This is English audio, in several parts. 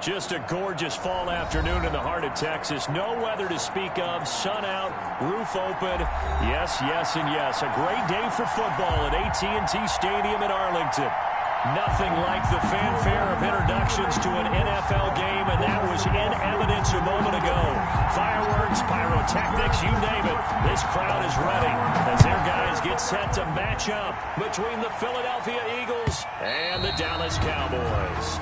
Just a gorgeous fall afternoon in the heart of Texas. No weather to speak of. Sun out, roof open. Yes, yes, and yes. A great day for football at AT&T Stadium in Arlington. Nothing like the fanfare of introductions to an NFL game, and that was in evidence a moment ago. Fireworks, pyrotechnics, you name it. This crowd is ready as their guys get set to match up between the Philadelphia Eagles and the Dallas Cowboys.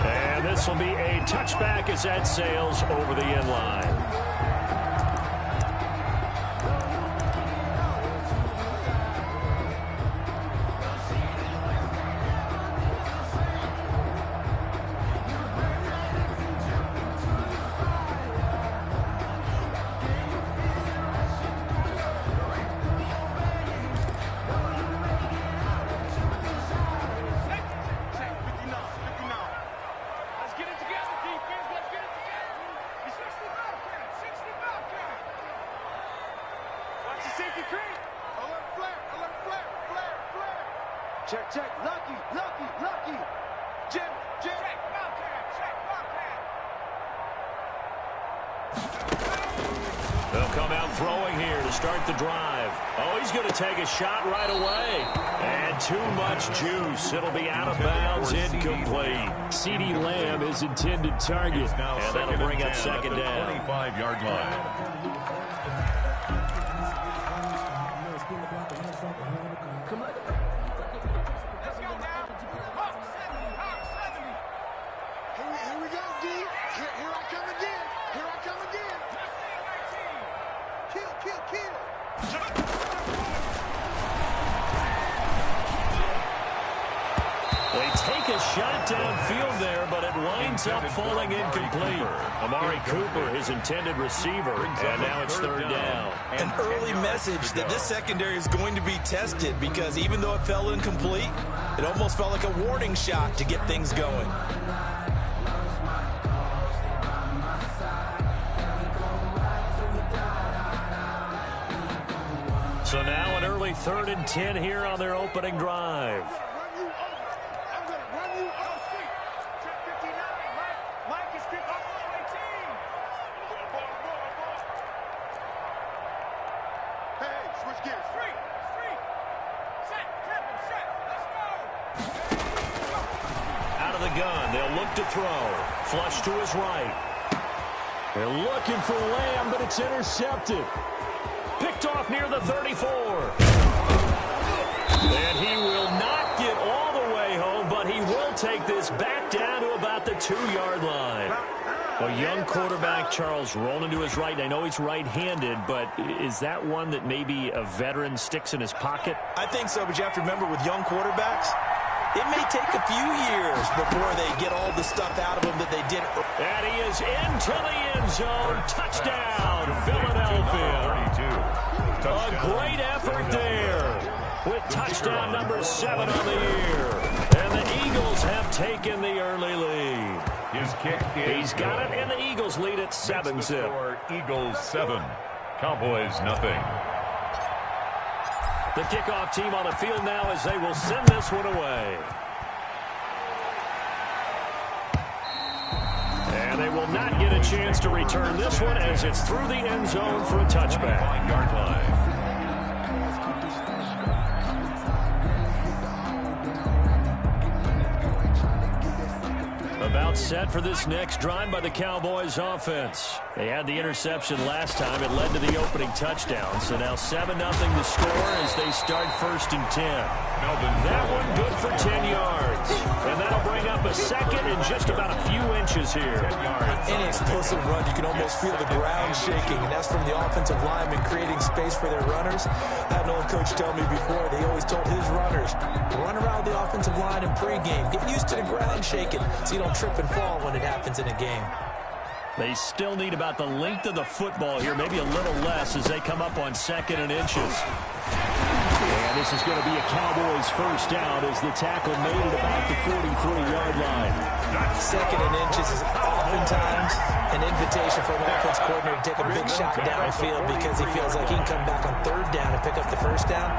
And this will be a touchback as that sails over the end line. Check, check, lucky, lucky, lucky. Jim, Jim. Check, Bobcat, check, Bobcat. They'll come out throwing here to start the drive. Oh, he's going to take a shot right away. And too much juice. It'll be out of bounds, incomplete. CeeDee Lamb is intended target. And that'll bring up second down. 25-yard line. They take a shot downfield there, but it winds up falling incomplete. Amari Cooper, his intended receiver, and now it's third down. An early message that this secondary is going to be tested because even though it fell incomplete, it almost felt like a warning shot to get things going. So now an early 3rd and 10 here on their opening drive. Out of the gun, they'll look to throw. Flush to his right. They're looking for Lamb, but it's intercepted. Picked off near the 34. And he will not get all the way home, but he will take this back down to about the 2-yard line. A young quarterback, Charles, rolling to his right. I know he's right-handed, but is that one that maybe a veteran sticks in his pocket? I think so, but you have to remember with young quarterbacks, it may take a few years before they get all the stuff out of them that they did. And he is into the end zone. Touchdown, Philadelphia. A great effort there with touchdown number 7 on the year. And the Eagles have taken the early lead. His kick is He's got it, and the Eagles lead at 7-zip. Eagles 7, Cowboys nothing. The kickoff team on the field now as they will send this one away. And they will not get a chance to return this one as it's through the end zone for a touchback. 5-yard line. About set for this next drive by the Cowboys offense. They had the interception last time. It led to the opening touchdown. So now 7-0 to score as they start 1st and 10. That one good for 10 yards. And that'll bring up a second in just about a few inches here. Any explosive run, you can almost feel the ground shaking, and that's from the offensive linemen creating space for their runners. I had an old coach tell me before, they always told his runners, run around the offensive line in pregame. Get used to the ground shaking so you don't trip and fall when it happens in a game. They still need about the length of the football here, maybe a little less as they come up on 2nd and inches. And this is going to be a Cowboys first down as the tackle made at about the 43-yard line. 2nd and inches is awful oftentimes an invitation for an offense coordinator to take a big shot downfield because he feels like he can come back on third down and pick up the first down.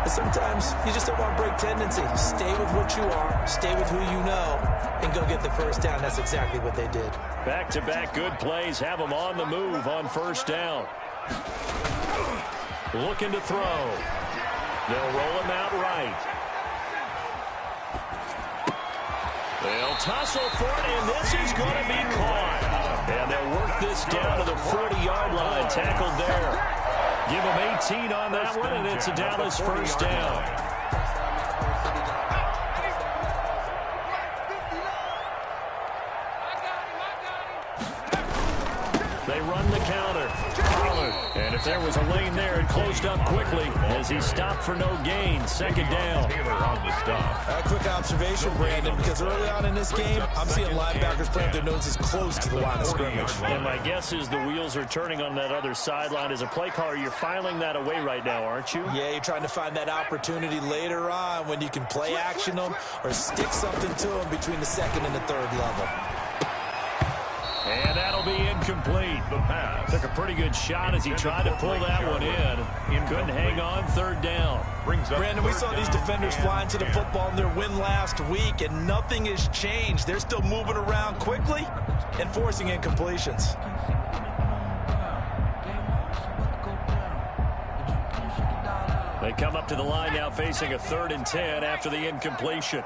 But sometimes you just don't want to break tendency. Stay with what you are, stay with who you know, and go get the first down. That's exactly what they did. Back-to-back good plays have them on the move on first down. Looking to throw. They'll roll him out right. They'll tussle for it, and this is going to be caught. And they'll work this down to the 40-yard line. Tackled there. Give them 18 on that one, and it's a Dallas first down. They run the counter. And if there was a lane there, it closed up quickly as he stopped for no gain. Second down. Taylor on the stop. A quick observation, Brandon, because early on in this game, I'm seeing linebackers plant their noses close to the line of scrimmage. And my guess is the wheels are turning on that other sideline. As a play caller, you're filing that away right now, aren't you? Yeah, you're trying to find that opportunity later on when you can play action them or stick something to them between the second and the third level. And that'll be incomplete. The pass. Took a pretty good shot as he tried to pull that one in. Couldn't hang on third down. Brandon, we saw these defenders flying to the football in their win last week, and nothing has changed. They're still moving around quickly and forcing incompletions. They come up to the line now facing a 3rd and 10 after the incompletion.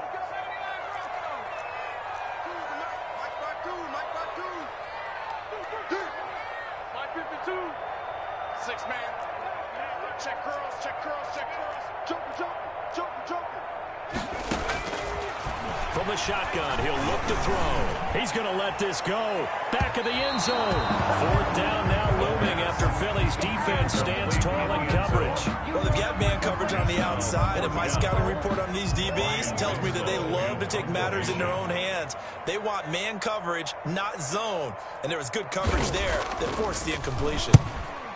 From the shotgun, he'll look to throw. He's going to let this go. Back of the end zone. 4th down now looming after Philly's defense stands tall in coverage. Well, they've got man coverage on the outside, and my scouting report on these DBs tells me that they love to take matters in their own hands. They want man coverage, not zone. And there was good coverage there that forced the incompletion.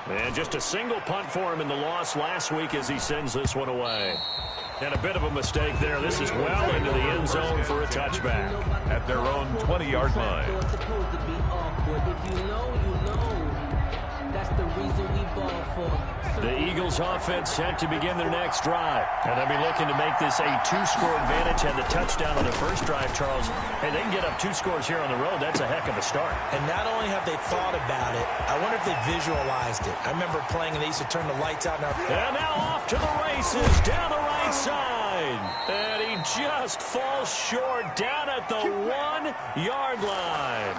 And just a single punt for him in the loss last week as he sends this one away. And a bit of a mistake there. This is well into the end zone for a touchback. At their own 20-yard line. It's supposed to be awkward. If you know, you know. That's the reason we ball for. The Eagles offense set to begin their next drive. And they'll be looking to make this a 2-score advantage. Had the touchdown on their first drive, Charles. Hey, they can get up 2 scores here on the road. That's a heck of a start. And not only have they thought about it, I wonder if they visualized it. I remember playing and they used to turn the lights out. And now off to the races down the right side. And he just falls short down at the 1-yard line.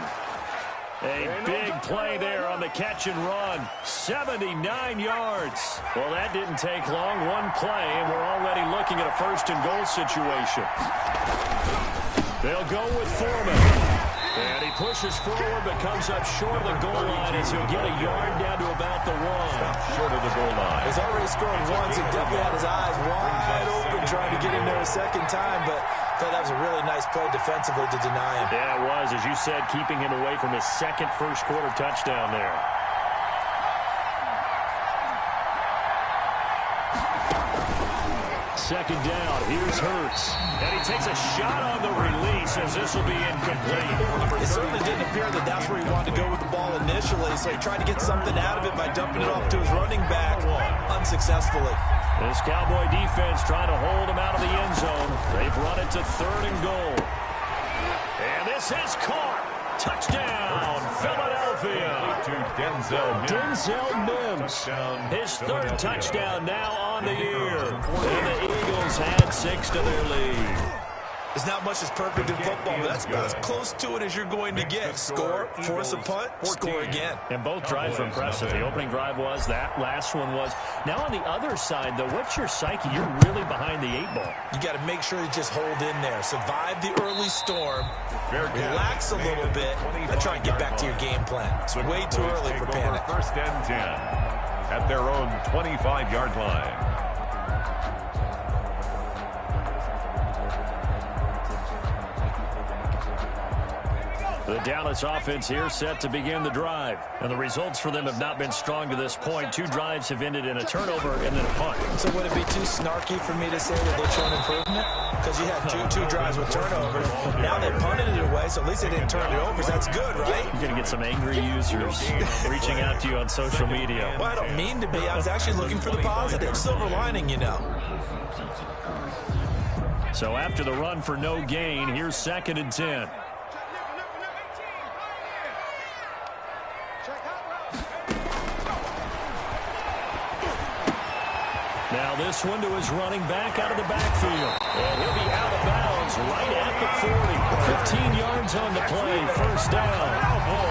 A big play there on the catch and run. 79 yards. Well, that didn't take long. One play, and we're already looking at a 1st and goal situation. They'll go with Foreman. And he pushes forward, but comes up short of the goal line as he'll get a yard down to about the 1. Short of the goal line. He's already scored once. He definitely had his eyes wide open trying to get in there a second time, but I thought that was a really nice play defensively to deny him. Yeah, it was, as you said, keeping him away from his second first-quarter touchdown there. Second down, here's Hurts. And he takes a shot on the release as this will be incomplete. It certainly didn't appear that that's where he wanted to go with the ball initially, so he tried to get something out of it by dumping it off to his running back unsuccessful. This Cowboy defense trying to hold him out of the end zone. They've run it to 3rd and goal. And this is caught. Touchdown, Philadelphia. To Denzel Mims. His 3rd touchdown now on the year. And the Eagles had 6 to their lead. There's not much that's perfect in football, but that's about as close to it as you're going to get. Score, force a punt, score again. And both drives were impressive. The opening drive was, that last one was. Now on the other side, though, what's your psyche? You're really behind the 8 ball. You got to make sure you just hold in there. Survive the early storm. Relax a little bit and try and get back to your game plan. It's way too early for panic. 1st and 10 at their own 25-yard line. The Dallas offense here set to begin the drive. And the results for them have not been strong to this point. 2 drives have ended in a turnover and then a punt. So would it be too snarky for me to say that they've shown improvement? Because you had two drives with turnovers. Now they punted it away, so at least they didn't turn it over. So that's good, right? You're going to get some angry users reaching out to you on social media. Well, I don't mean to be. I was actually looking for the positive. Silver lining, you know. So after the run for no gain, here's 2nd and 10. Now this one to his running back out of the backfield. And he'll be out of bounds right at the 40. 15 yards on the play. First down.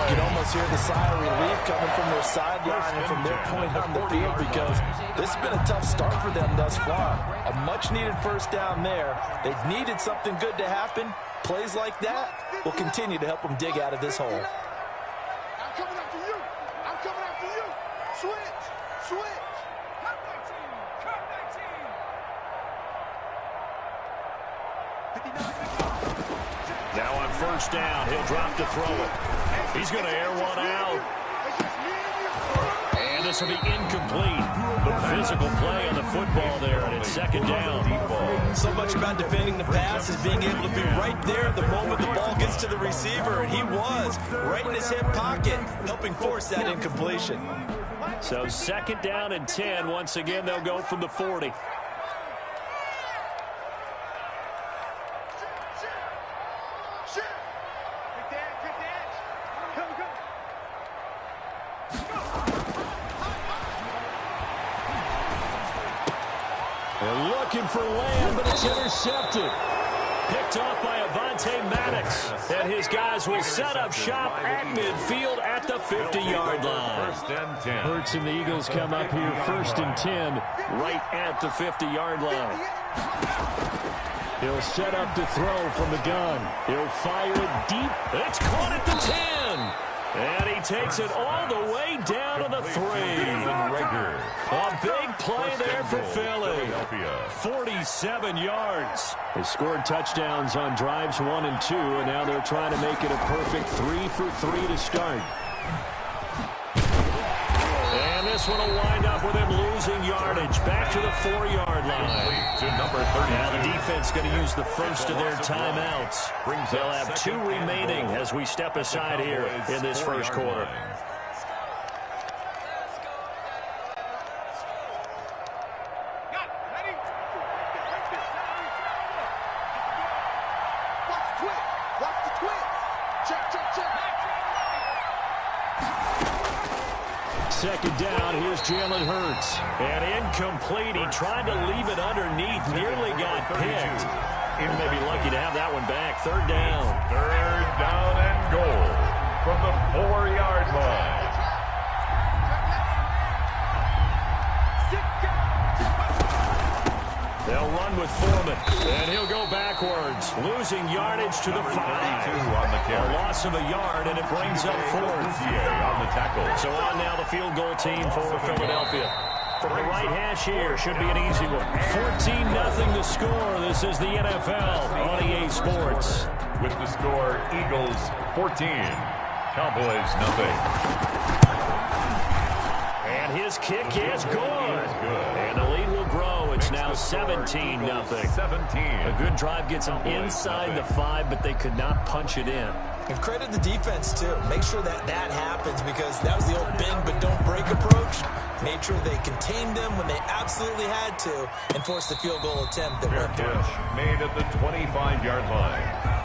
You can almost hear the sigh of relief coming from their sideline and from their point on the field because this has been a tough start for them thus far. A much-needed first down there. They've needed something good to happen. Plays like that will continue to help them dig out of this hole. I'm coming after you. I'm coming after you. Switch. Switch. Now on first down, he'll drop to throw it. He's going to air one out. And this will be incomplete. The physical play on the football there, and it's 2nd down. So much about defending the pass is being able to be right there at the moment the ball gets to the receiver, and he was right in his hip pocket, helping force that incompletion. So 2nd down and 10. Once again, they'll go from the 40. They're looking for Lamb, but it's intercepted. Picked off by Avonte Maddox. And his guys will set up shop at midfield at the 50-yard line. 1st and 10. Hurts and the Eagles come up here 1st and 10 right at the 50-yard line. He'll set up to throw from the gun. He'll fire it deep. It's caught at the 10. And he takes it all the way down to the 3. A big play there for Philly. 47 yards. They scored touchdowns on drives 1 and 2, and now they're trying to make it a perfect 3 for 3 to start. And this one will wind up with him losing yardage back to the 4-yard line. To number 30. Now the defense going to use the first of their timeouts. They'll have 2 remaining as we step aside here in this first quarter. Second down, here's Jalen Hurts. And incomplete. He tried to leave it underneath, nearly got picked. And maybe lucky to have that one back. 3rd down. 3rd down and goal from the 4-yard line. They'll run with Foreman, and he'll go backwards, losing yardage to the 5. On the carry. A loss of a yard, and it brings up 4th. On the tackle. So on now the field goal team for Philadelphia. From the right hash here, should be an easy one. 14-0 the score. This is the NFL on EA Sports. With the score, Eagles 14, Cowboys nothing. And his kick is good. And the lead will grow. It's now 17-0. 17. A good drive gets them inside the 5, but they could not punch it in. And credit the defense, too. Make sure that happens because that was the old bend but don't break approach. Made sure they contained them when they absolutely had to and forced the field goal attempt that went through. Made at the 25-yard line.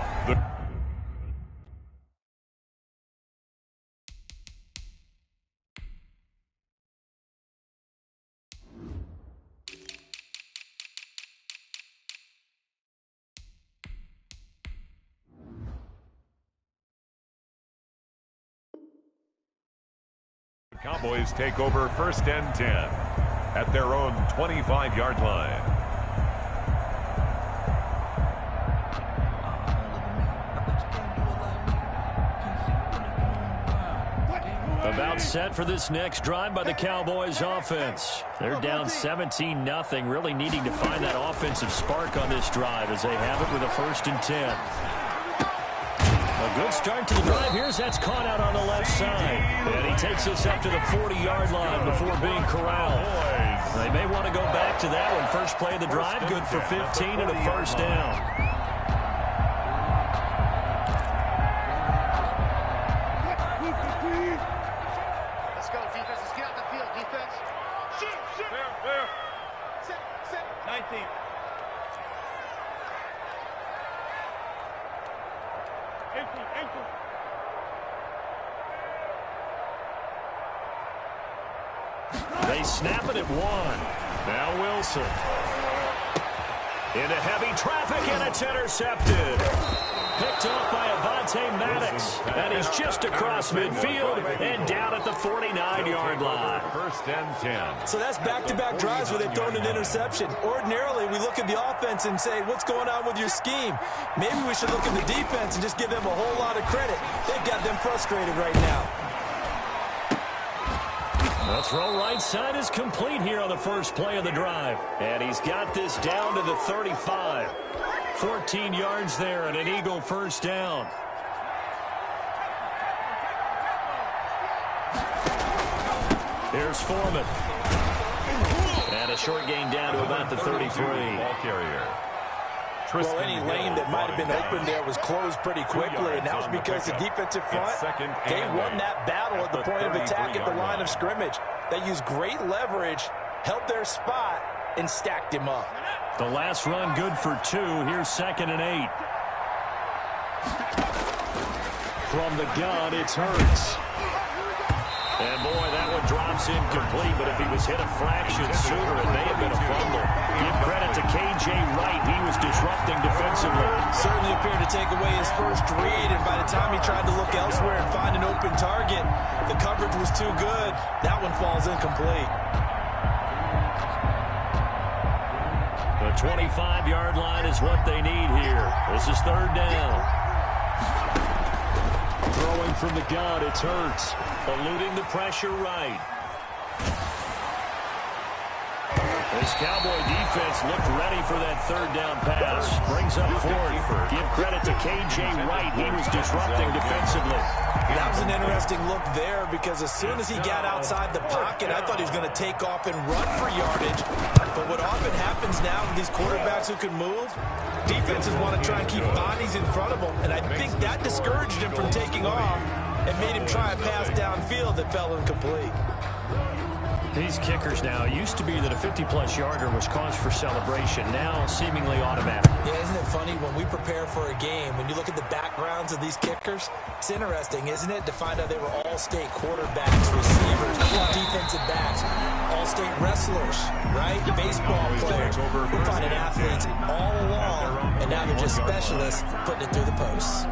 Cowboys take over 1st and 10 at their own 25-yard line. About set for this next drive by the Cowboys offense. They're down 17-0, really needing to find that offensive spark on this drive as they have it with a 1st and 10. A Good start to the drive. That's caught out on the left side. And he takes us up to the 40-yard line before being corralled. They may want to go back to that one. First play of the drive, good for 15 and a first down. Let's go, defense. Let's get out the field, defense. Shoot. There. Set. 19. Ankle. They snap it at one. Now Wilson. Into heavy traffic, and it's intercepted. Picked off by Avonte Maddox. And he's just across midfield and down at the 49-yard line. First and 10. So that's back-to-back drives where they've thrown an interception. Ordinarily, we look at the offense and say, what's going on with your scheme? Maybe we should look at the defense and just give them a whole lot of credit. They've got them frustrated right now. The throw right side is complete here on the first play of the drive. And he's got this down to the 35. 14 yards there and an Eagle first down. Here's Foreman. And a short gain down to about the 33. Ball carrier. Well, any lane that might have been open there was closed pretty quickly, and that was because the defensive front, they won that battle at the point of attack at the line of scrimmage. They used great leverage, held their spot, and stacked him up. The last run good for 2. Here's 2nd and 8. From the gun, it's Hurts. And boy, that one drops incomplete, but if he was hit a fraction sooner, it may have been a fumble. Give credit to K.J. Wright. He was disrupting defensively. Certainly appeared to take away his first read, and by the time he tried to look elsewhere and find an open target, the coverage was too good. That one falls incomplete. The 25-yard line is what they need here. This is 3rd down. Throwing from the gun, it's Hurts. Eluding the pressure right. This Cowboy defense looked ready for that 3rd down pass. Brings up 4th. Give credit to K.J. Wright. He was disrupting defensively. That was an interesting look there because as soon as he got outside the pocket, I thought he was going to take off and run for yardage. But what often happens now with these quarterbacks who can move, defenses want to try and keep bodies in front of them. And I think that discouraged him from taking off and made him try a pass downfield that fell incomplete. These kickers now, it used to be that a 50-plus yarder was cause for celebration. Now, seemingly automatic. Yeah, isn't it funny when we prepare for a game, when you look at the backgrounds of these kickers, it's interesting, isn't it, to find out they were all-state quarterbacks, receivers, defensive backs, all-state wrestlers, right? Baseball players. We're finding athletes all along, and now they're just specialists putting it through the posts.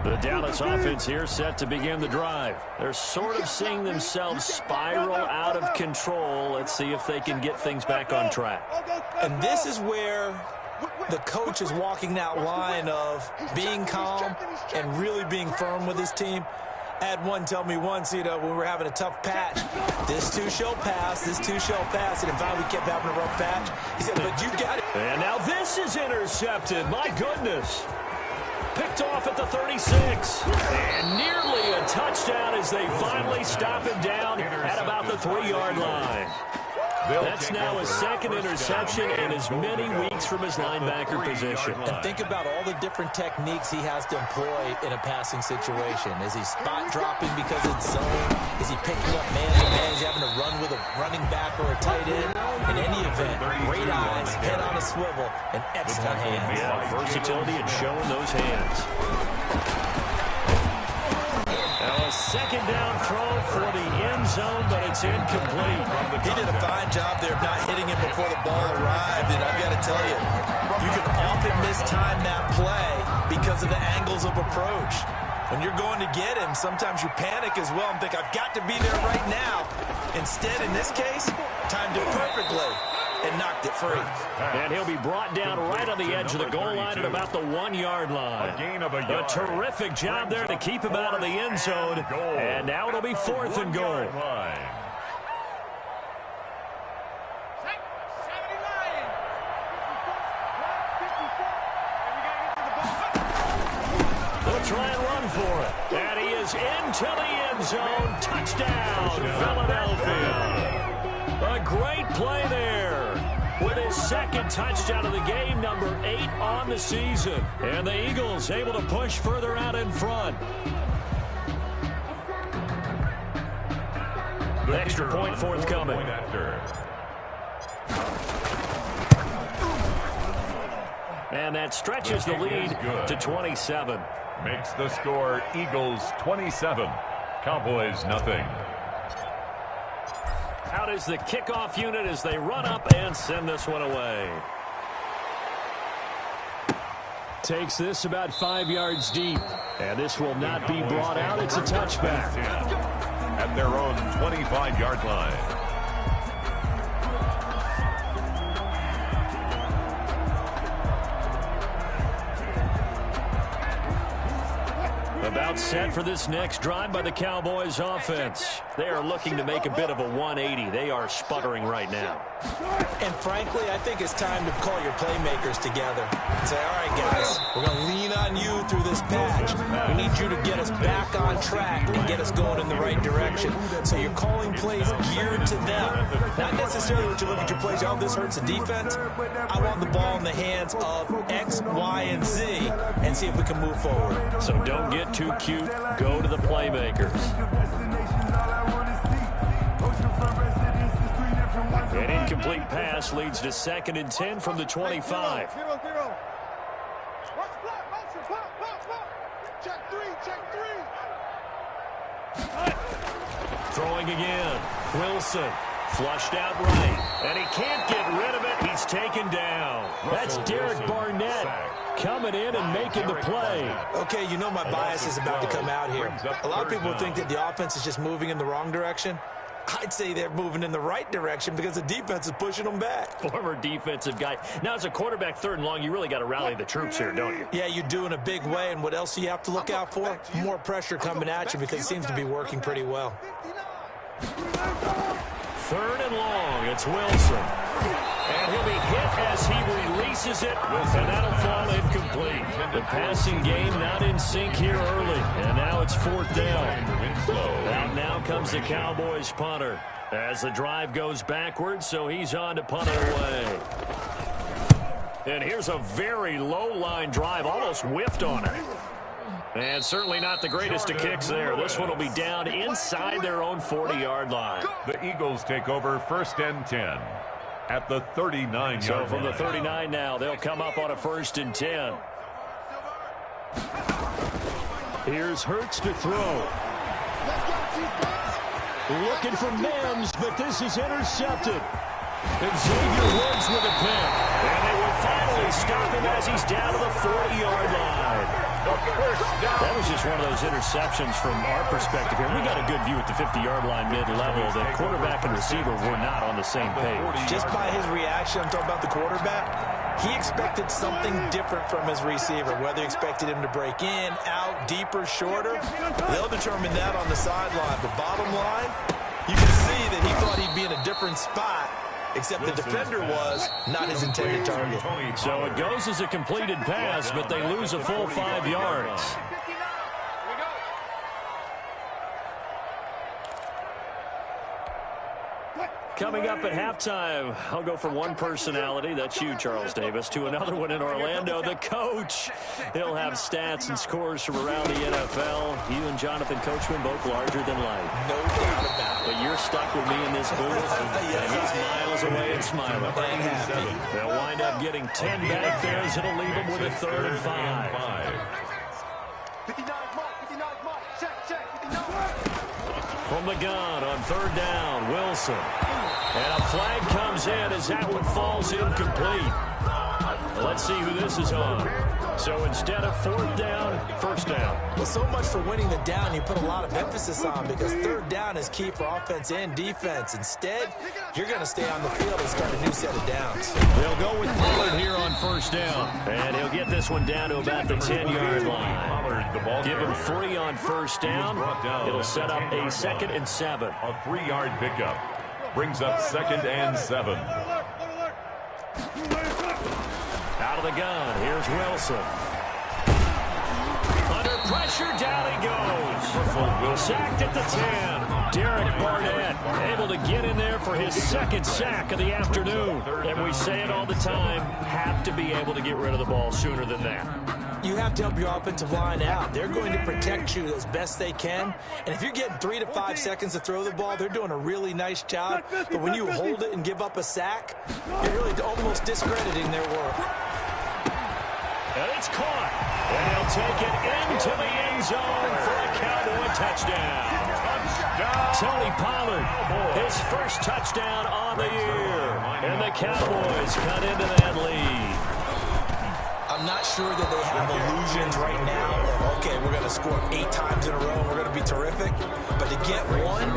The Dallas offense here set to begin the drive. They're sort of seeing themselves spiral out of control. Let's see if they can get things back on track. And this is where the coach is walking that line of being calm and really being firm with his team. I had one tell me once, when we were having a tough patch, this too shall pass, this too shall pass, and finally we kept having a rough patch. He said, but you got it. And now this is intercepted. My goodness. Picked off at the 36. And nearly a touchdown as they finally stop him down at about the 3-yard line. That's now his 2nd interception in as many weeks from his linebacker position. And think about all the different techniques he has to employ in a passing situation. Is he spot dropping because it's zone? Is he picking up man-to-man? Is he having to run with a running back or a tight end? In any event, great eyes, head on a swivel, and excellent hands. Yeah, versatility and showing those hands. Now a 2nd down throw for the end zone, but it's incomplete. He did a fine job there of not hitting him before the ball arrived, and I've got to tell you, you can often mistime that play because of the angles of approach. When you're going to get him, sometimes you panic as well and think, I've got to be there right now. Instead, in this case, timed it perfectly and knocked it free. And he'll be brought down right on the edge of the goal line at about the 1-yard line. A terrific job there to keep him out of the end zone. And now it'll be 4th and goal. try and run for it. And he is into the end zone. Touchdown, Philadelphia. A great play there with his second touchdown of the game, number 8 on the season. And the Eagles able to push further out in front. The extra point forthcoming. And that stretches the lead to 27. Makes the score Eagles 27, Cowboys nothing. Out is the kickoff unit as they run up and send this one away. Takes this about 5 yards deep. And this will not be brought out. It's a touchback. At their own 25-yard line. About set for this next drive by the Cowboys offense. They are looking to make a bit of a 180. They are sputtering right now. And frankly, I think it's time to call your playmakers together and say, all right, guys, we're going to lean on you through this patch. We need you to get us back on track and get us going in the right direction. So you're calling plays geared to them. Not necessarily when you look at your plays, oh, this hurts the defense. I want the ball in the hands of X, Y, and Z and see if we can move forward. So don't get too cute. Go to the playmakers. An incomplete pass leads to 2nd and 10 from the 25. Throwing again. Wilson flushed out right. And he can't get rid of it. He's taken down. That's Derek Barnett coming in and making the play. Okay, you know my bias is about to come out here. A lot of people think that the offense is just moving in the wrong direction. I'd say they're moving in the right direction because the defense is pushing them back. Former defensive guy. Now, as a quarterback, 3rd and long, you really got to rally the troops here, don't you? Yeah, you do in a big way. And what else do you have to look out for? More pressure coming at you because it seems to be working pretty well. 3rd and long. It's Wilson. And he'll be hit as he releases it, and that'll fall incomplete. The passing game not in sync here early, and now it's 4th down. And now comes the Cowboys punter as the drive goes backwards, so he's on to punt it away. And here's a very low-line drive, almost whiffed on it. And certainly not the greatest of kicks there. This one will be down inside their own 40-yard line. The Eagles take over 1st and 10 at the 39-yard line. So from the 39 now, they'll come up on a 1st and 10. Here's Hurts to throw. Looking for Mims, but this is intercepted. And Xavier Woods with a pick. And they will finally stop him as he's down to the 40-yard line. That was just one of those interceptions from our perspective here. We got a good view at the 50-yard line mid-level. The quarterback and receiver were not on the same page. Just by his reaction, I'm talking about the quarterback, he expected something different from his receiver. Whether he expected him to break in, out, deeper, shorter, they'll determine that on the sideline. But bottom line, you can see that he thought he'd be in a different spot, except the defender was not his intended target. So it goes as a completed pass, but they lose a full 5 yards. Coming up at halftime, I'll go from one personality, that's you, Charles Davis, to another one in Orlando, the coach. He'll have stats and scores from around the NFL. You and Jonathan Coachman both larger than life. No doubt about it. But you're stuck with me in this booth, and he's miles away and smiling. And happy. They'll wind up getting 10 back there as it'll leave them with a 3rd and 5. 59 mark, check, 59. From the gun on 3rd down, Wilson. And a flag comes in as that one falls incomplete. Let's see who this is on. So instead of 4th down, 1st down. Well, so much for winning the down you put a lot of emphasis on because 3rd down is key for offense and defense. Instead, you're going to stay on the field and start a new set of downs. They'll go with Pollard here on 1st down. And he'll get this one down to about the 10-yard line. Give him 3 on 1st down. It'll set up a 2nd and 7. A 3-yard pickup brings up 2nd and 7. Out of the gun, here's Wilson. Under pressure, down he goes. Sacked at the 10. Derek Barnett able to get in there for his second sack of the afternoon. And we say it all the time, have to be able to get rid of the ball sooner than that. You have to help your offensive line out. They're going to protect you as best they can. And if you're getting 3 to 5 seconds to throw the ball, they're doing a really nice job. But when you hold it and give up a sack, you're really almost discrediting their work. And it's caught. And he'll take it into the end zone for a Cowboy touchdown. Tony Pollard, his first touchdown on the year. And the Cowboys cut into that lead. I'm not sure that they have illusions right now of, okay, we're going to score 8 times in a row and we're going to be terrific. But to get one,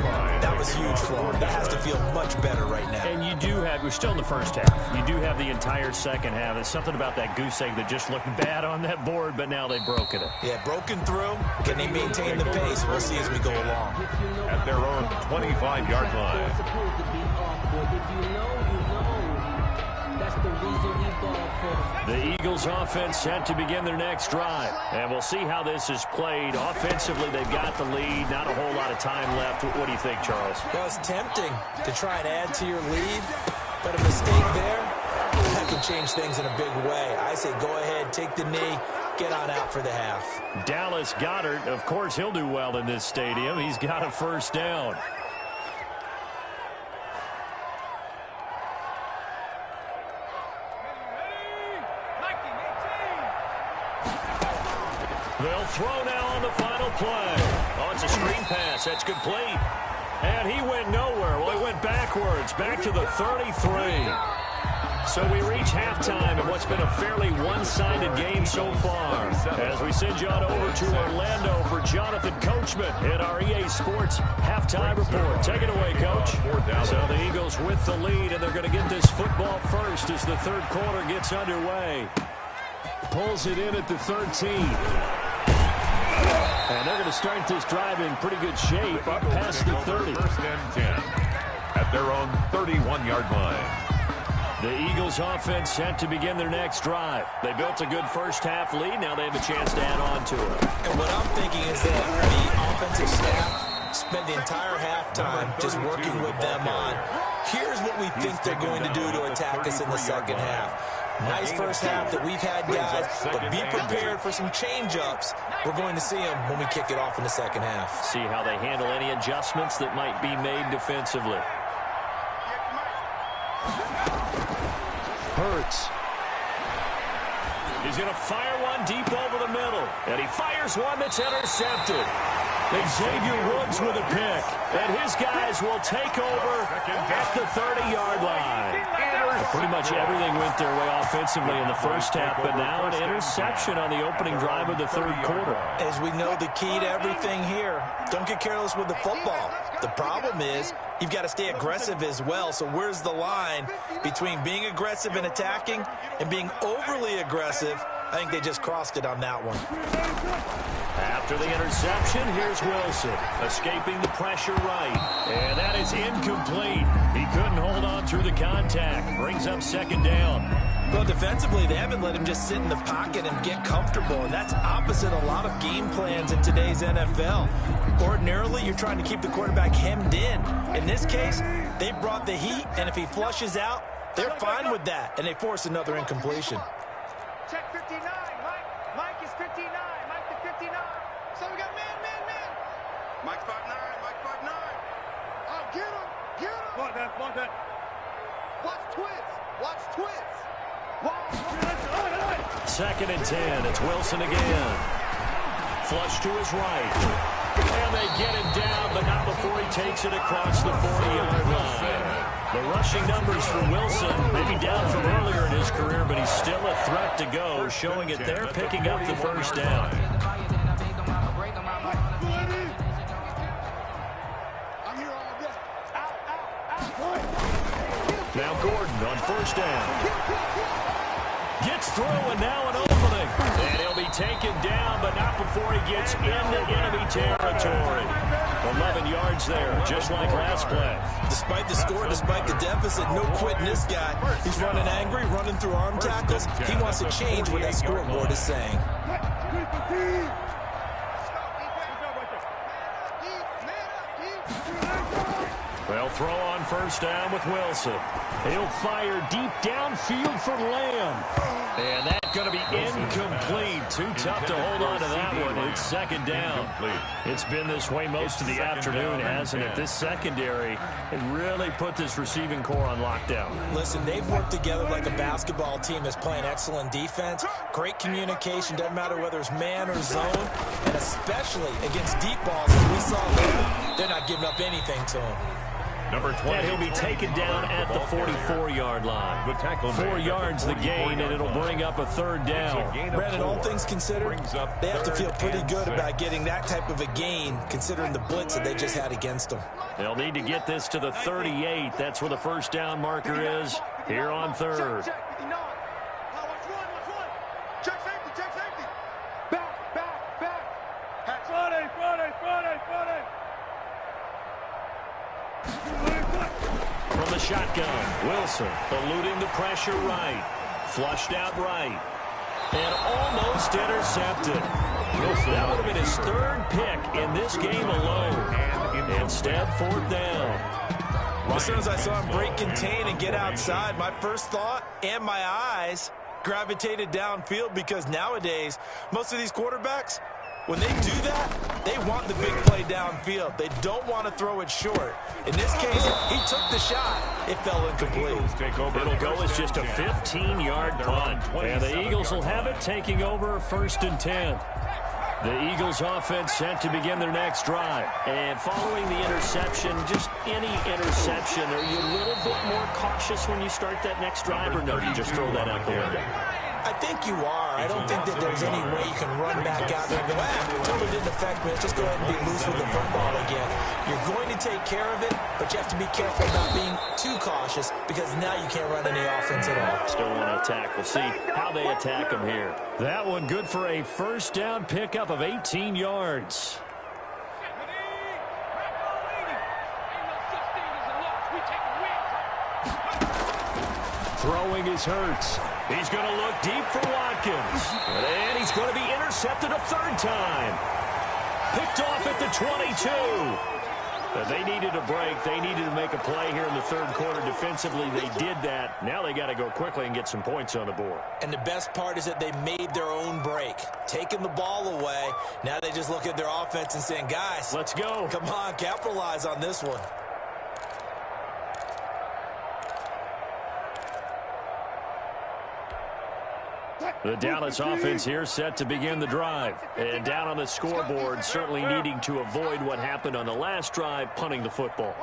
that was huge for them. That has to feel much better right now. And you do have, we're still in the first half. You do have the entire second half. There's something about that goose egg that just looked bad on that board, but now they've broken it. Yeah, broken through. Can they maintain the pace? We'll see as we go along. At their own 25-yard line. The Eagles offense set to begin their next drive. And we'll see how this is played. Offensively, they've got the lead. Not a whole lot of time left. What do you think, Charles? Well, it's tempting to try and add to your lead, but a mistake there, that can change things in a big way. I say go ahead, take the knee, get on out for the half. Dallas Goedert, of course, he'll do well in this stadium. He's got a first down. They'll throw now on the final play. Oh, it's a screen pass. That's complete. And he went nowhere. Well, he went backwards, back to the 33. So we reach halftime in what's been a fairly one-sided game so far. As we send you on over to Orlando for Jonathan Coachman in our EA Sports Halftime Report. Take it away, Coach. So the Eagles with the lead, and they're going to get this football first as the third quarter gets underway. Pulls it in at the 13. And they're going to start this drive in pretty good shape up past the 30. First and 10 at their own 31-yard line. The Eagles offense set to begin their next drive. They built a good first half lead. Now they have a chance to add on to it. And what I'm thinking is that the offensive staff spent the entire halftime just working with them on, here's what we think they're going to do to attack us in the second half. Nice first half that we've had, guys, but be prepared for some change-ups. We're going to see them when we kick it off in the second half. See how they handle any adjustments that might be made defensively. Hurts. He's going to fire one deep over the middle. And he fires one that's intercepted. Xavier Woods with a pick. And his guys will take over at the 30-yard line. Pretty much everything went their way offensively in the first half, but now an interception on the opening drive of the third quarter. As we know, the key to everything here, don't get careless with the football. The problem is you've got to stay aggressive as well. So where's the line between being aggressive and attacking and being overly aggressive? I think they just crossed it on that one. After the interception, here's Wilson, escaping the pressure right. And that is incomplete. He couldn't hold on through the contact. Brings up second down. Well, defensively, they haven't let him just sit in the pocket and get comfortable, and that's opposite a lot of game plans in today's NFL. Ordinarily, you're trying to keep the quarterback hemmed in. In this case, they brought the heat, and if he flushes out, they're fine with that, and they force another incompletion. Check 59. Mike is 59. Mike to 59. So we got man. Mike 5'9. Mike 5'9. Oh, get him. Come on, that. Watch twits. Second and 10. It's Wilson again. Flush to his right. And they get him down, but not before he takes it across the 40-yard line. The rushing numbers for Wilson may be down from earlier in his career, but he's still a threat to go, showing it there, picking up the first down. Now Gordon on first down. Gets through, and now an opening. And he'll be taken down, but not before he gets into enemy territory. 11 yards there, just like last play. Despite the score, despite the deficit, no quitting this guy. He's running angry, running through arm tackles. He wants to change what that scoreboard is saying. throw on first down with Wilson. He'll fire deep downfield for Lamb. And that's going to be incomplete. Too tough to hold on to that one. It's second down. It's been this way most of the afternoon, hasn't it? This secondary, it really put this receiving core on lockdown. Listen, they've worked together like a basketball team that's playing excellent defense. Great communication, doesn't matter whether it's man or zone. And especially against deep balls, as we saw there, they're not giving up anything to him. Number 20. And he'll be taken down at the 44-yard line. 4 yards the gain, and it'll bring up a third down. Brandon, all things considered, they have to feel pretty good about getting that type of a gain, considering the blitz that they just had against them. They'll need to get this to the 38. That's where the first down marker is here on third. Check safety, check safety. Back. Friday. From the shotgun, Wilson eluding the pressure right. Flushed out right. And almost intercepted. That would have been his third pick in this game alone. Instead, fourth down. As soon as I saw him break contain and get outside, my first thought and my eyes gravitated downfield, because nowadays, most of these quarterbacks, when they do that, they want the big play downfield. They don't want to throw it short. In this case, he took the shot. It fell incomplete. It'll go as just a 15-yard punt. And the Eagles will have it, taking over first and 10. The Eagles offense set to begin their next drive. And following the interception, just any interception, are you a little bit more cautious when you start that next drive, or no, you just throw that out the window? I think you are. I don't think that there's any way you can run back out there and go, totally didn't affect me. Let's just go ahead and be loose with the football again. You're going to take care of it, but you have to be careful about being too cautious, because now you can't run any offense at all. Still want to attack. We'll see how they attack them here. That one good for a first down pickup of 18 yards. Throwing is Hurts. He's going to look deep for Watkins. And he's going to be intercepted a third time. Picked off at the 22. They needed a break. They needed to make a play here in the third quarter defensively. They did that. Now they got to go quickly and get some points on the board. And the best part is that they made their own break. Taking the ball away. Now they just look at their offense and saying, guys, let's go. Come on, capitalize on this one. The Dallas offense here set to begin the drive. And down on the scoreboard, certainly needing to avoid what happened on the last drive, punting the football.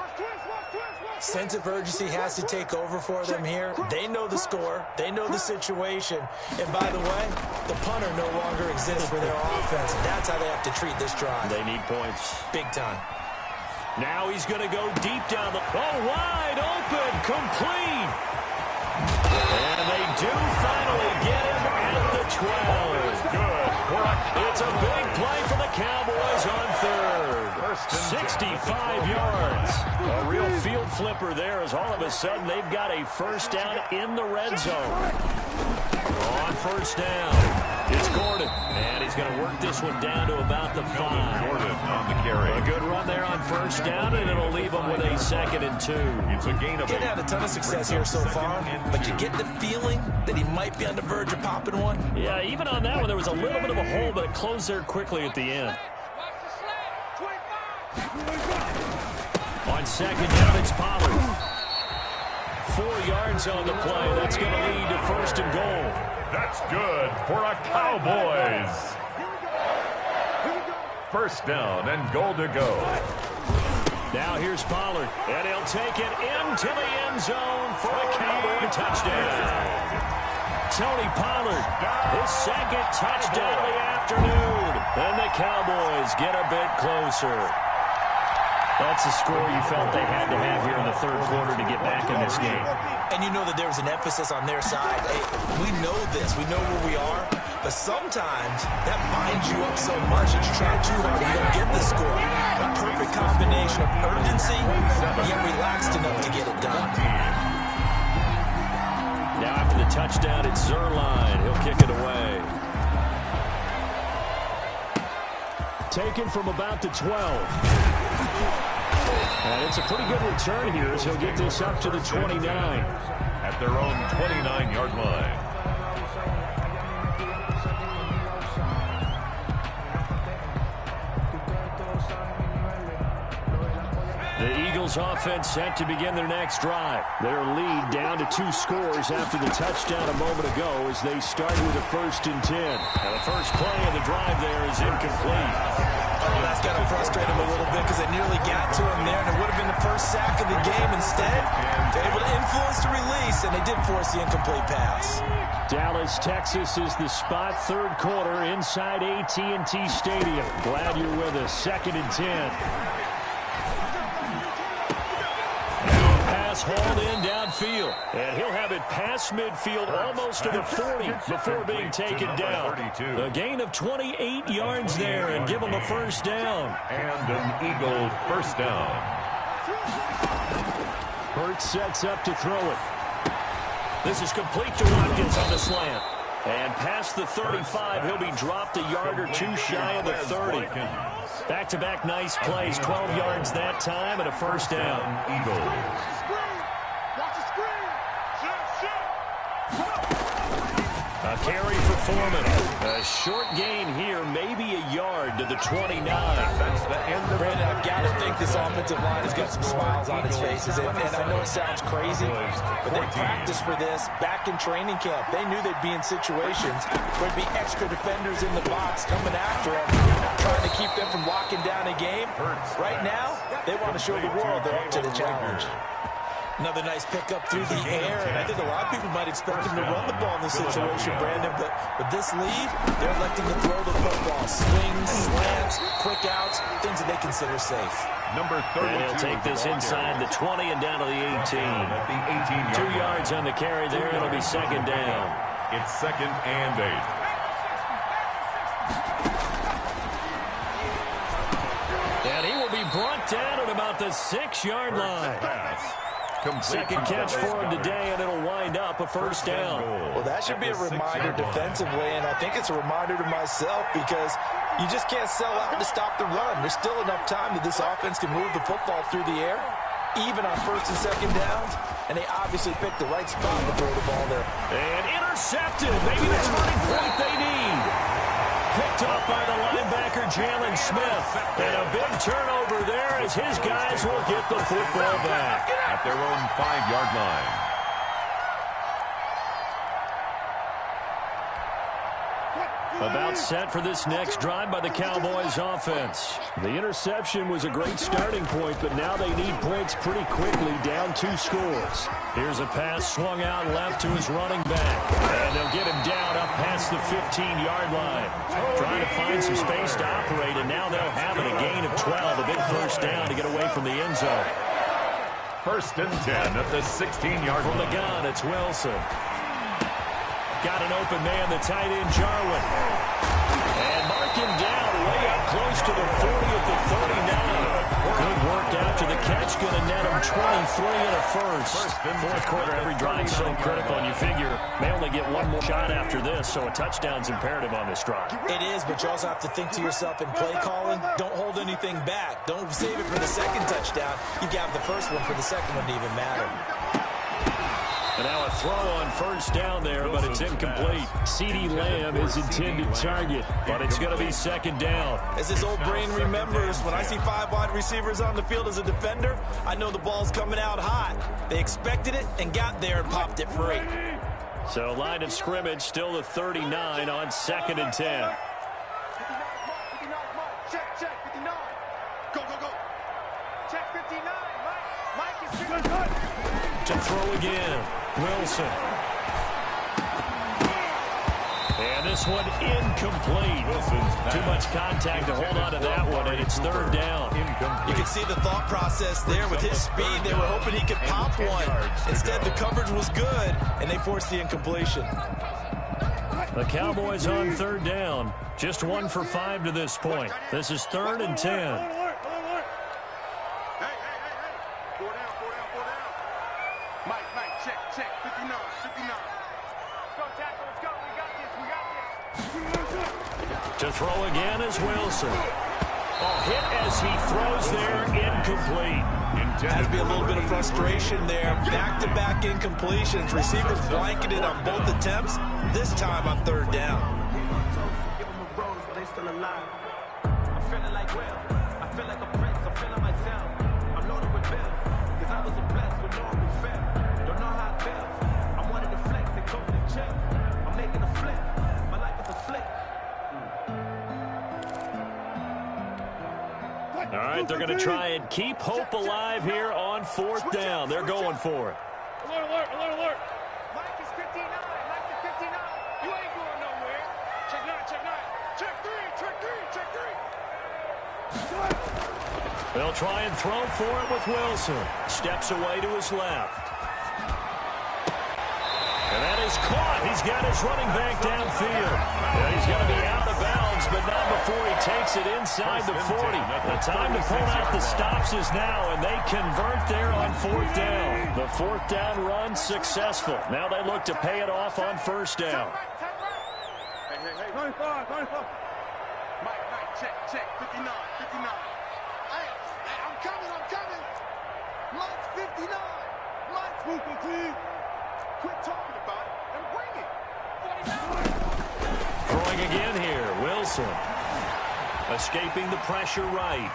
Sense of urgency has to take over for them here. They know the score. They know the situation. And by the way, the punter no longer exists for their offense. That's how they have to treat this drive. They need points. Big time. Now he's going to go deep down the... Oh, wide open, complete. And they do finally get him at the 12. Good. It's a big play for the Cowboys on third. 65 yards. A real field flipper there, as all of a sudden they've got a first down in the red zone. On first down, it's Gordon. And he's going to work this one down to about the 5. Gordon on the carry. A good run there on first down, and it'll leave them with a 2nd and 2. It's a gain of 8. He's had a ton of success here so far, but you get the feeling that he might be on the verge of popping one. Yeah, even on that one, there was a little bit of a hole, but it closed there quickly at the end. On second down, it's Pollard. 4 yards on the play. That's going to lead to first and goal. That's good for a Cowboys. First down and goal to go. Now here's Pollard, and he'll take it into the end zone for a Cowboy touchdown. Tony Pollard, his 2nd touchdown of the afternoon. And the Cowboys get a bit closer. That's the score you felt they had to have here in the third quarter to get back in this game. And you know that there was an emphasis on their side. Hey, we know this. We know where we are. But sometimes that binds you up so much that you try too hard and you don't get the score. A perfect combination of urgency, yet relaxed enough to get it done. Now after the touchdown, it's Zerline. He'll kick it away. Taken from about the 12. And it's a pretty good return here as he'll get this up to the 29. At their own 29-yard line. The Eagles offense set to begin their next drive. Their lead down to 2 scores after the touchdown a moment ago as they start with a 1st and 10. And the first play of the drive there is incomplete. Oh, that's got to frustrate him a little bit because they nearly got to him there, and it would have been the first sack of the game. Instead, they're able to influence the release, and they did force the incomplete pass. Dallas, Texas is the spot, 3rd quarter inside AT&T Stadium. Glad you're with us. 2nd and 10. Hauled in downfield, and he'll have it past midfield almost to the 40 before being taken down. A gain of 28 yards there and give him a 1st down. And an Eagle 1st down. Hurts sets up to throw it. This is complete to Watkins on the slant. And past the 35, he'll be dropped a yard or 2 shy of the 30. Back-to-back nice plays, 12 yards that time and a 1st down. Eagles. A carry for Foreman. A short gain here, maybe a yard to the 29. That's the end of Brandon, I've got to think this offensive line has got some smiles on its faces. And I know it sounds crazy, but they practiced for this back in training camp. They knew they'd be in situations where there'd be extra defenders in the box coming after them, trying to keep them from locking down a game. Right now, they want to show the world they're up to the challenge. Another nice pickup through the air, and I think a lot of people might expect him to run the ball in this situation, Brandon, but with this lead, they're electing to throw the football. Swings, slants, quick outs, things that they consider safe. Number 32. And he'll take this inside the 20 and down to the 18. At the 18-yard 2 yards on the carry there. It'll be 2nd down. It's 2nd and 8. And he will be brought down at about the 6-yard line. Second catch for him today, and it'll wind up a 1st down. Well, that should be a reminder defensively, and I think it's a reminder to myself because you just can't sell out to stop the run. There's still enough time that this offense can move the football through the air, even on 1st and 2nd downs, and they obviously picked the right spot to throw the ball there. And intercepted. Maybe the turning point they need. Picked up by the linebacker, Jalen Smith. And a big turnover there as his guys will get the football back. At their own 5-yard line. About set for this next drive by the Cowboys offense. The interception was a great starting point, but now they need points pretty quickly, down 2 scores. Here's a pass swung out left to his running back. And they'll get him down up past the 15-yard line. Trying to find some space to operate, and now they'll have it, a gain of 12, a big 1st down to get away from the end zone. 1st and 10 at the 16-yard line. From the gun, it's Wilson. Got an open man, the tight end, Jarwin. And mark him down way up close to the 40 at the 39. Good work after the catch. Going to net him 23 and a 1st. 4th quarter, every drive so critical, and you figure may only get one more shot after this, so a touchdown's imperative on this drive. It is, but you also have to think to yourself in play calling, don't hold anything back. Don't save it for the 2nd touchdown. You got the 1st one for the 2nd one to even matter. And now a throw on 1st down there, but it's incomplete. CeeDee Lamb is intended target, but it's going to be 2nd down. As this old brain remembers, when I see 5 wide receivers on the field as a defender, I know the ball's coming out hot. They expected it and got there and popped it free. So line of scrimmage still the 39 on 2nd and 10. 59, Mike. Check, 59. Go, go, go. Check 59, Mike is 59. To throw again, Wilson. And this one incomplete. Too much contact to hold on to that one, and it's 3rd down. You can see the thought process there. With his speed, they were hoping he could pop one. Instead, the coverage was good, and they forced the incompletion. The Cowboys on 3rd down. Just 1 for 5 to this point. This is 3rd and 10. Check, 59. Go, tackle, let's go. We got this. To throw again is Wilson. Oh, hit as he throws there, incomplete. Has to be a little bit of frustration there. Back-to-back incompletions. Receivers blanketed on both attempts, this time on third down. I'm feeling like Will. I feel like a prince. I'm feeling myself. I'm loaded with bills. Cause I was a blessed with no respect. Don't know how it feels. I wanted to flex and go to chill. I'm making a flip. My life is a flick. All right, they're going to try and keep hope alive here on fourth down. They're going for it. Alert, alert, alert, alert. Mike is 59. Mike is 59. You ain't going nowhere. Check 9, check 9. Check 3, check 3, check 3. They'll try and throw for it with Wilson. Steps away to his left. And that is caught. He's got his running back downfield. And he's going to be out of bounds, but not before he takes it inside the 40. The time to pull out the stops is now, and they convert there on fourth down. The fourth down run successful. Now they look to pay it off on first down. Hey, hey, hey. 95, 95. Mike, check, 59, 59. Hey, I'm coming. Mike's 59. Mike's 59. Quit talking about it and bring it. 49. Throwing again here, Wilson. Escaping the pressure right.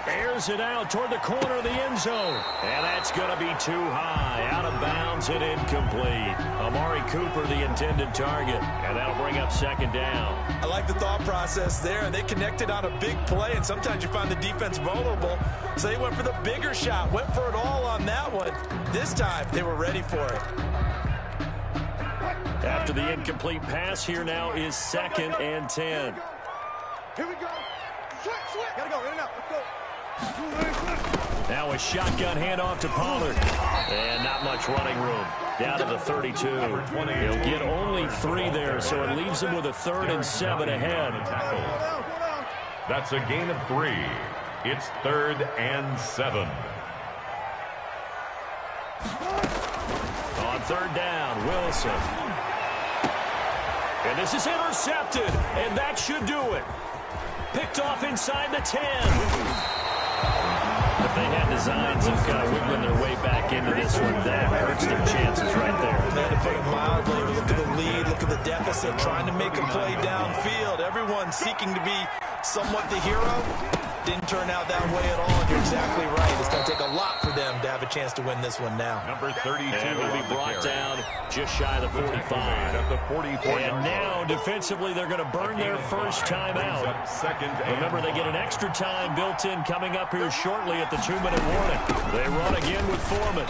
Airs it out toward the corner of the end zone. And that's going to be too high. Out of bounds and incomplete. Amari Cooper, the intended target. And that'll bring up second down. I like the thought process there. They connected on a big play, and sometimes you find the defense vulnerable. So they went for the bigger shot, went for it all on that one. This time, they were ready for it. After the incomplete pass, here now is 2nd and 10. Here we go. Switch. Gotta go. In and out. Let's go. Now a shotgun handoff to Pollard. And not much running room. Down to the 32. He'll get only 3 there, so it leaves him with a 3rd and 7 ahead. That's a gain of 3. It's 3rd and 7. On third down, Wilson. And this is intercepted, and that should do it. Picked off inside the 10. If they had designs of kind of wiggling their way back into this one, that hurts their chances right there. To put it mildly, look at the lead, look at the deficit, trying to make a play downfield. Everyone seeking to be somewhat the hero. Didn't turn out that way at all, and you're exactly right. It's going to take a lot for them to have a chance to win this one now. Number 32 and will be brought down just shy of the 45. At the 44. And now, defensively, they're going to burn their first time out. Remember, they get an extra time built in coming up here shortly at the 2-minute warning. They run again with Foreman.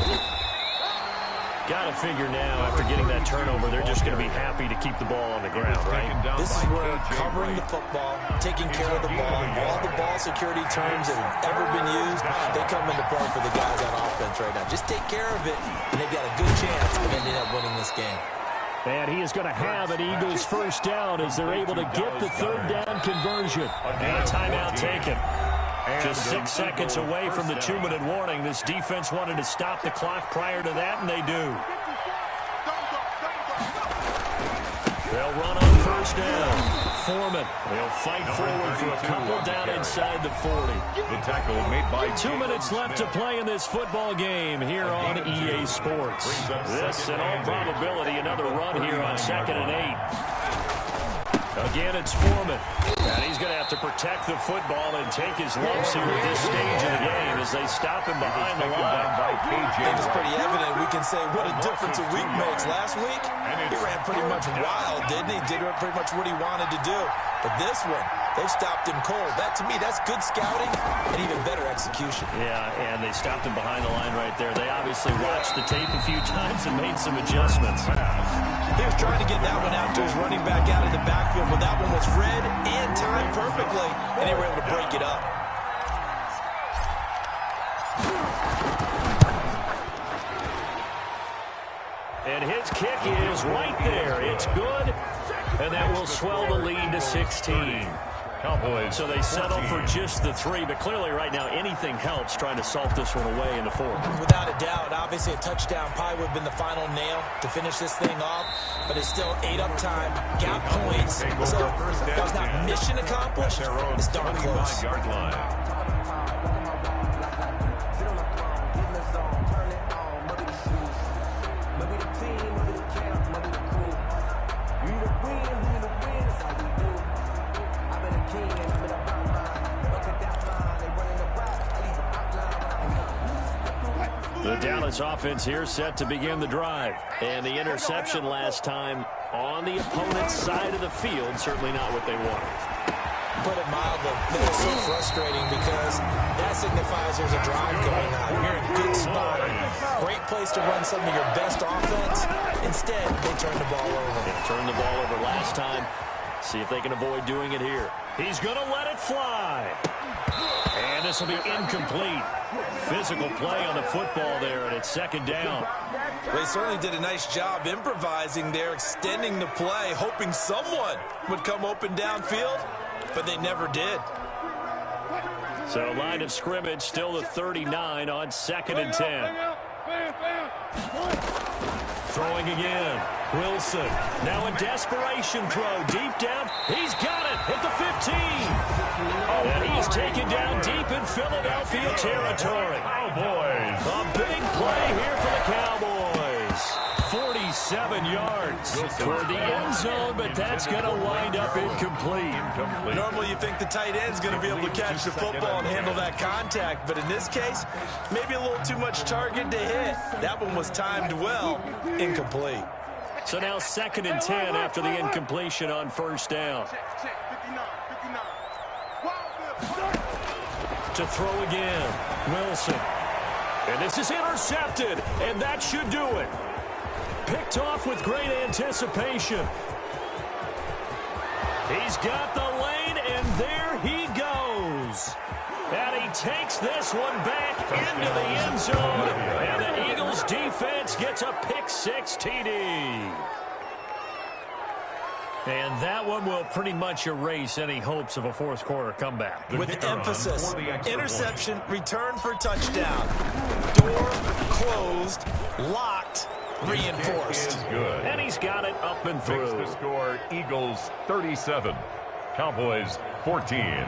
Got to figure now, after getting that turnover, they're just going to be happy to keep the ball on the ground, right? This is where covering the football, taking care of the ball, all the ball security terms that have ever been used, they come into play for the guys on offense right now. Just take care of it, and they've got a good chance of ending up winning this game. And he is going to have an Eagles first down as they're able to get the third down conversion. And a timeout taken. Just 6 seconds away from the 2-minute warning. This defense wanted to stop the clock prior to that, and they do. They'll run on first down. Foreman, they'll fight forward for a couple down inside the 40. The tackle made by 2 minutes left to play in this football game here on EA Sports. This, in all probability, another run here on 2nd and 8. Again, it's Foreman. And he's going to have to protect the football and take his lumps here at this stage of the game as they stop him behind the line. I think it's pretty evident. We can say what a difference a week makes. Last week, he ran pretty much wild, didn't he? Did pretty much what he wanted to do. But this one, they stopped him cold. That, to me, that's good scouting and even better execution. Yeah, and they stopped him behind the line right there. They obviously watched the tape a few times and made some adjustments. He was trying to get that one out to his running back out of the backfield, but that one was read and timed perfectly, and they were able to break it up. And his kick is right there. It's good, and that will swell the lead to 16. Cowboys. So they settle 14. for just the 3, but clearly right now anything helps trying to salt this one away in the 4th. Without a doubt, obviously a touchdown probably would have been the final nail to finish this thing off, but it's still 8 up time, got points, so that was not mission accomplished, it's darn close. 25-yard line. The Dallas offense here set to begin the drive. And the interception last time on the opponent's side of the field, certainly not what they wanted. Put it mildly, that is so frustrating because that signifies there's a drive going on. You're in a good spot. Great place to run some of your best offense. Instead, they turn the ball over. They turned the ball over last time. See if they can avoid doing it here. He's going to let it fly. And this will be incomplete. Physical play on the football there, and it's 2nd down. They certainly did a nice job improvising there, extending the play, hoping someone would come open downfield, but they never did. So line of scrimmage still the 39 on 2nd and 10. Throwing again. Wilson. Now a desperation throw. Deep down. He's got it at the 15. And he's taken down deep in Philadelphia territory. Cowboys. A big play here for the Cowboys. 47 yards for the end zone, but that's going to wind up incomplete. Normally you think the tight end's going to be able to catch the football and handle that contact, but in this case, maybe a little too much target to hit. That one was timed well, incomplete. So now 2nd and 10 after the incompletion on 1st down. To throw again, Wilson. And this is intercepted, and that should do it. Picked off with great anticipation. He's got the lane, and there he goes. And he takes this one back into the end zone. And the Eagles defense gets a pick-6 TD. And that one will pretty much erase any hopes of a 4th quarter comeback. With emphasis, interception, return for touchdown. Door closed, locked, reinforced. Good. And he's got it up and through. Makes the score Eagles 37, Cowboys 14.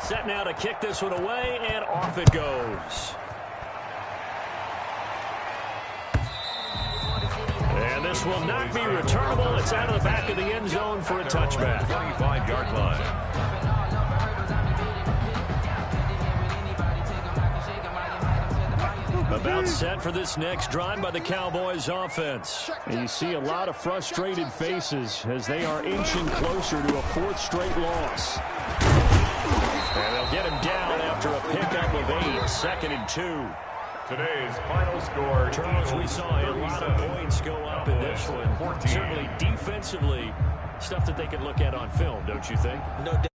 Set now to kick this one away, and off it goes. And this will not be returnable. It's out of the back of the end zone for a touchback. 25-yard line. About set for this next drive by the Cowboys offense. And you see a lot of frustrated faces as they are inching closer to a 4th straight loss. And they'll get him down after a pickup of 8, 2nd and 2. Today's final score. Charles, we saw a lot of points go up in this one. 14. Certainly defensively, stuff that they can look at on film, don't you think? No doubt.